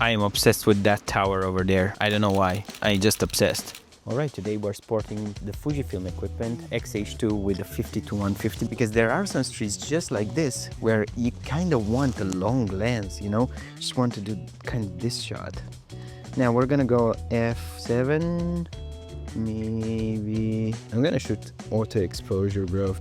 I am obsessed with that tower over there. I don't know why. I just obsessed. Alright, today we're sporting the Fujifilm equipment XH2 with a 50-150 because there are some streets just like this where you kind of want a long lens, you know? Just want to do kind of this shot. Now we're gonna go f7, maybe. I'm gonna shoot auto exposure, bro.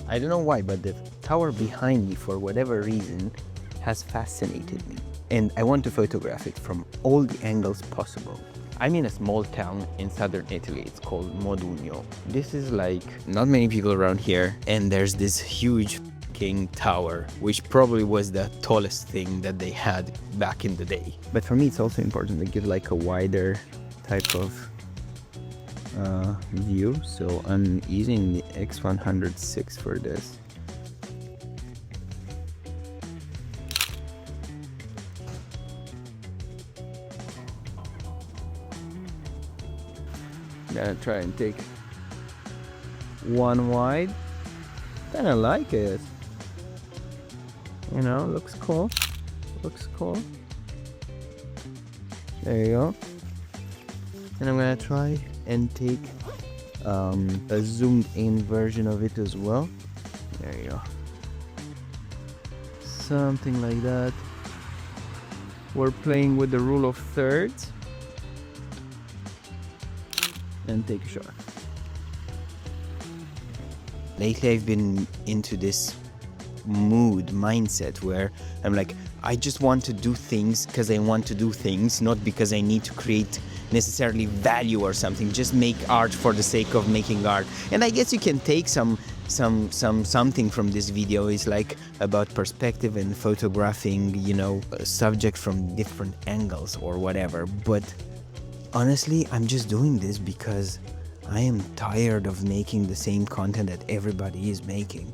I don't know why, but the tower behind me, for whatever reason, has fascinated me. And I want to photograph it from all the angles possible. I'm in a small town in southern Italy. It's called Modugno. This is like not many people around here, and there's this huge king tower, which probably was the tallest thing that they had back in the day. But for me, it's also important to give like a wider type of view. So I'm using the X106 for this. Gonna try and take one wide. Kinda like it. You know, looks cool. Looks cool. There you go. And I'm gonna try and take a zoomed in version of it as well. There you go. Something like that. We're playing with the rule of thirds. And take a shot. Lately I've been into this mindset where I'm like, I just want to do things because I want to do things, not because I need to create necessarily value or something. Just make art for the sake of making art. And I guess you can take something from this video. Is like about perspective and photographing, you know, a subject from different angles or whatever. But honestly, I'm just doing this because I am tired of making the same content that everybody is making.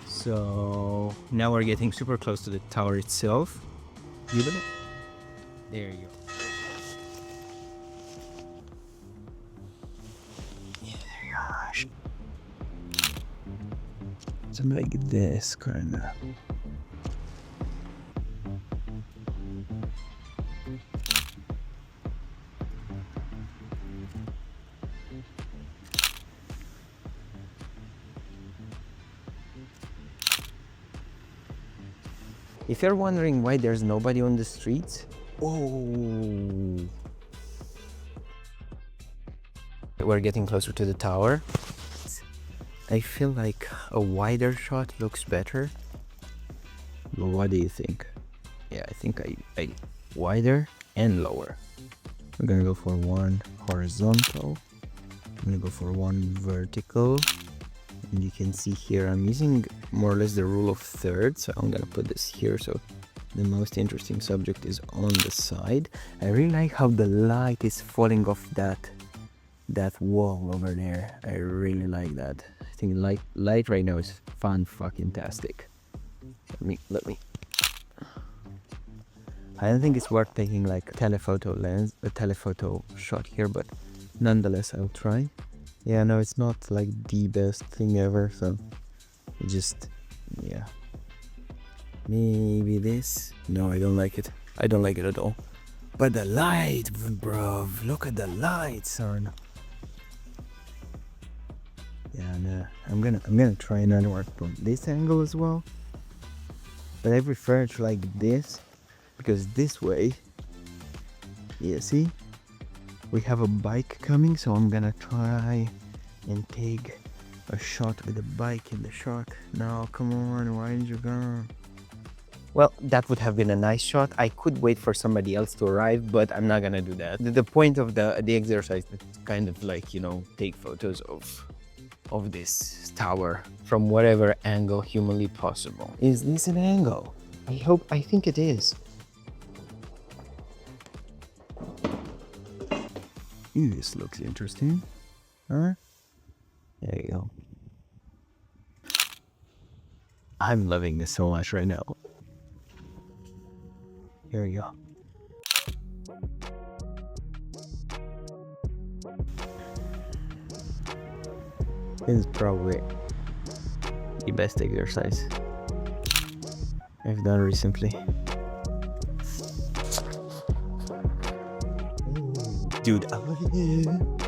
So now we're getting super close to the tower itself. You believe? There you go. Yeah, there you go. Something like this, kind of. If you're wondering why there's nobody on the streets, oh, we're getting closer to the tower. I feel like a wider shot looks better. What do you think? Yeah, I think I wider and lower. We're gonna go for one horizontal. I'm gonna go for one vertical. And you can see here I'm using more or less the rule of thirds, so I'm gonna put this here so the most interesting subject is on the side. I really like how the light is falling off that wall over there. I really like that. I think light right now is fucking-tastic. Let me. I don't think it's worth taking like a telephoto shot here, but nonetheless I'll try. Yeah, no, it's not like the best thing ever, so just, yeah. Maybe this? No, I don't like it. I don't like it at all. But the light, bro, look at the light, son. Yeah, no, I'm gonna try another one from this angle as well. But I prefer it like this, because this way, yeah, see? We have a bike coming, so I'm gonna try and take a shot with a bike in the shot. No, come on, why did you go? Well, that would have been a nice shot. I could wait for somebody else to arrive, but I'm not gonna do that. The point of the exercise is kind of like, you know, take photos of this tower from whatever angle humanly possible. Is this an angle? I think it is. Ooh, this looks interesting. Huh? There you go. I'm loving this so much right now. Here we go. This is probably the best exercise I've done recently. Dude,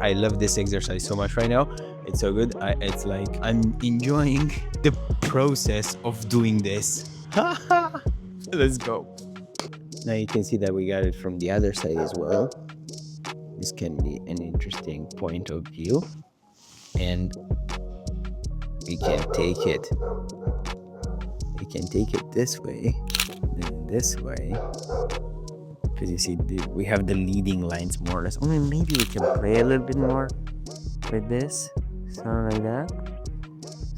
I love this exercise so much right now. It's so good. It's like I'm enjoying the process of doing this. Let's go. Now you can see that we got it from the other side as well. This can be an interesting point of view. And we can take it. We can take it this way, then this way. Because you see, we have the leading lines more or less. Only maybe we can play a little bit more with this. Something like that.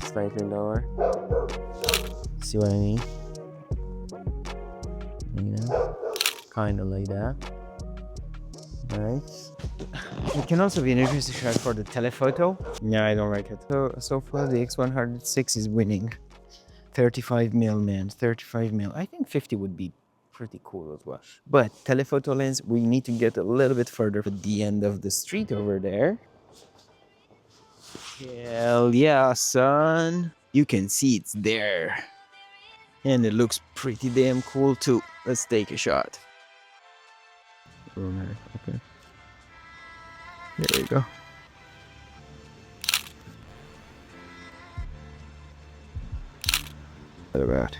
Slightly lower. See what I mean? You know? Kind of like that. Nice. It can also be an interesting shot for the telephoto. Yeah, I don't like it. So far the X106 is winning. 35 mil, man. 35 mil. I think 50 would be pretty cool as well. But telephoto lens, we need to get a little bit further at the end of the street over there. Hell yeah, son. You can see it's there. And it looks pretty damn cool too. Let's take a shot. Okay. There you go. What about?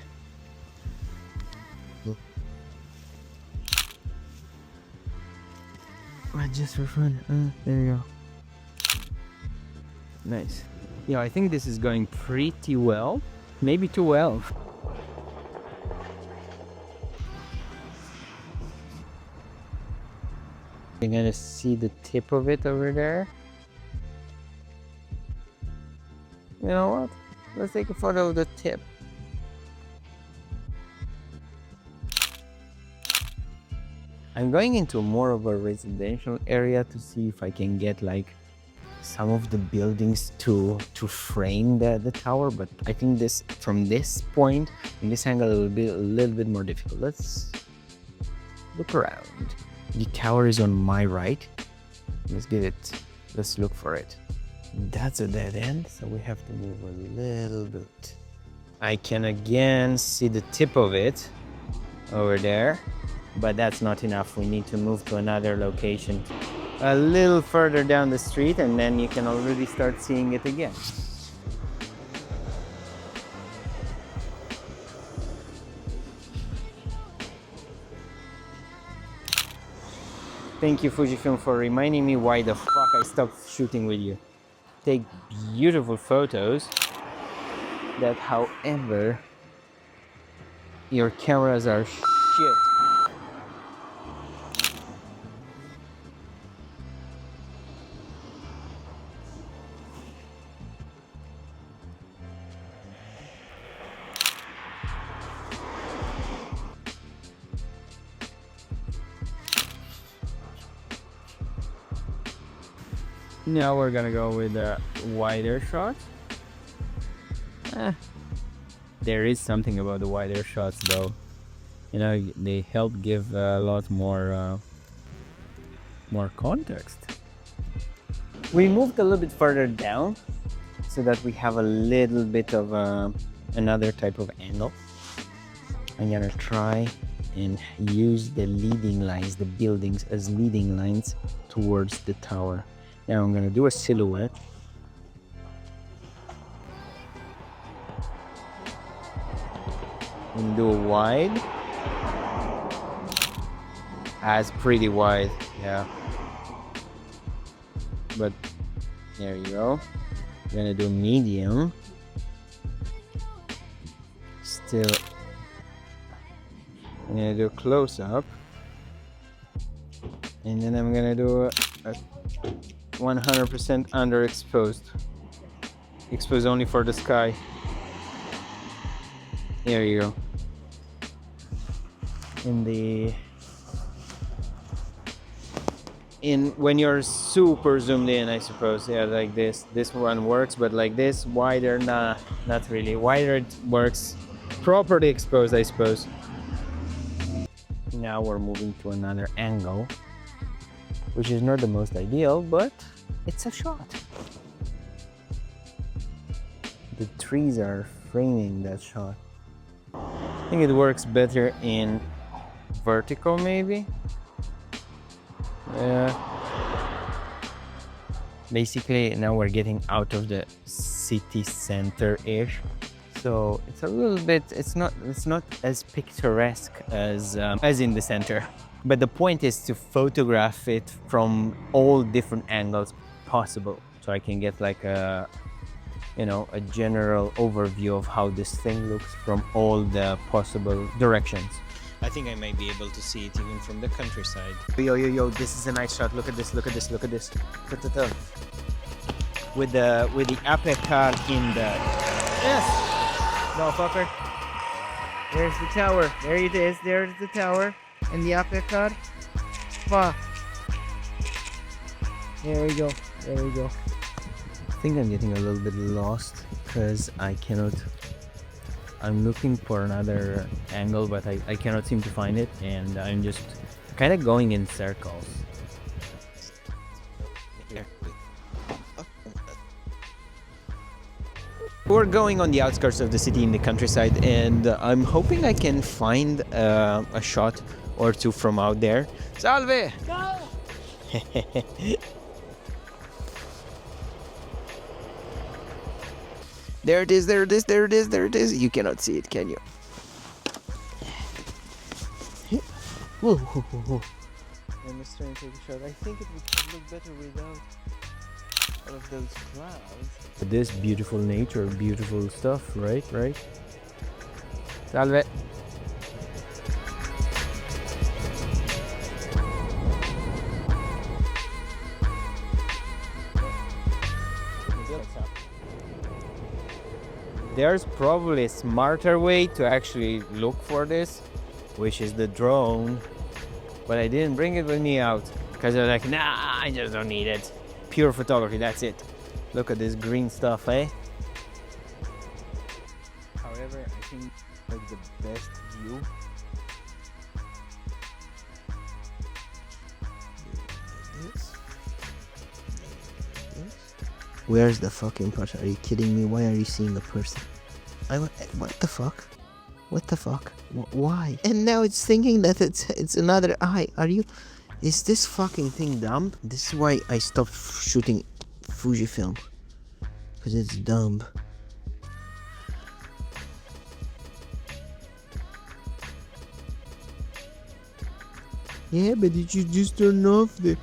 Just for fun. There you go. Nice. Yeah, I think this is going pretty well. Maybe too well. You're gonna see the tip of it over there. You know what? Let's take a photo of the tip. I'm going into more of a residential area to see if I can get like some of the buildings to frame the tower, but I think this from this point, in this angle, it will be a little bit more difficult. Let's look around. The tower is on my right. Let's look for it. That's a dead end, so we have to move a little bit. I can again see the tip of it over there, but that's not enough. We need to move to another location a little further down the street, and then you can already start seeing it again. Thank you, Fujifilm, for reminding me why the fuck I stopped shooting with you. Take beautiful photos that, however, your cameras are shit. Now we're gonna go with a wider shot. There is something about the wider shots though. You know, they help give a lot more context. We moved a little bit further down so that we have a little bit of another type of angle. I'm gonna try and use the leading lines, the buildings as leading lines towards the tower. Now I'm gonna do a silhouette. And do a wide. That's pretty wide, yeah. But there you go. I'm gonna do medium. Still, I'm gonna do a close up. And then I'm gonna do a 100% underexposed. Exposed only for the sky. There you go. When you're super zoomed in, I suppose, yeah, like this one works, but like this wider, nah, not really. Wider it works. Properly exposed, I suppose. Now we're moving to another angle, which is not the most ideal, but it's a shot. The trees are framing that shot. think it works better in vertical maybe. Basically now we're getting out of the city center-ish, so it's a little bit, it's not as picturesque as in the center, but the point is to photograph it from all different angles possible, so I can get like a, you know, a general overview of how this thing looks from all the possible directions. I think I might be able to see it even from the countryside. Yo, this is a nice shot. Look at this. With the Ape car in the... Yes! Motherfucker. There's the tower. There it is. There's the tower. And the Ape car. Fuck. There we go. I think I'm getting a little bit lost because I cannot... I'm looking for another angle, but I cannot seem to find it, and I'm just kind of going in circles. We're going on the outskirts of the city in the countryside, and I'm hoping I can find a shot or two from out there. Salve! Go! There it is. You cannot see it, can you? Whoa. I'm just trying to take a shot. I think it would look better without all of those clouds. This beautiful nature, beautiful stuff, right? Salve. There's probably a smarter way to actually look for this, which is the drone, but I didn't bring it with me out because I was like, nah, I just don't need it. Pure photography, that's it. Look at this green stuff, eh? However, I think like the best view. Where's the fucking part? Are you kidding me? Why are you seeing a person? What the fuck? Why? And now it's thinking that it's another eye. Is this fucking thing dumb? This is why I stopped shooting Fujifilm. Because it's dumb. Yeah, but did you just turn off the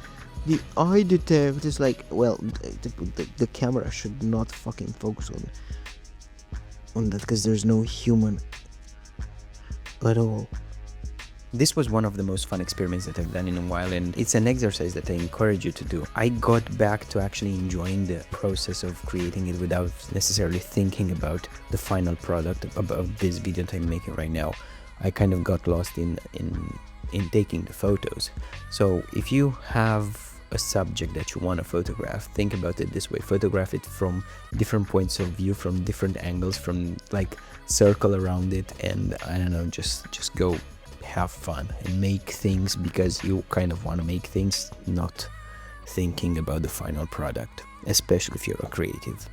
eye detector? It's like, well, the camera should not fucking focus on that because there's no human at all. This was one of the most fun experiments that I've done in a while, and it's an exercise that I encourage you to do. I got back to actually enjoying the process of creating it without necessarily thinking about the final product, about this video that I'm making right now. I kind of got lost in taking the photos. So if you have a subject that you want to photograph, think about it this way: photograph it from different points of view, from different angles, from like circle around it, and I don't know, just go have fun and make things because you kind of want to make things, not thinking about the final product, especially if you're a creative.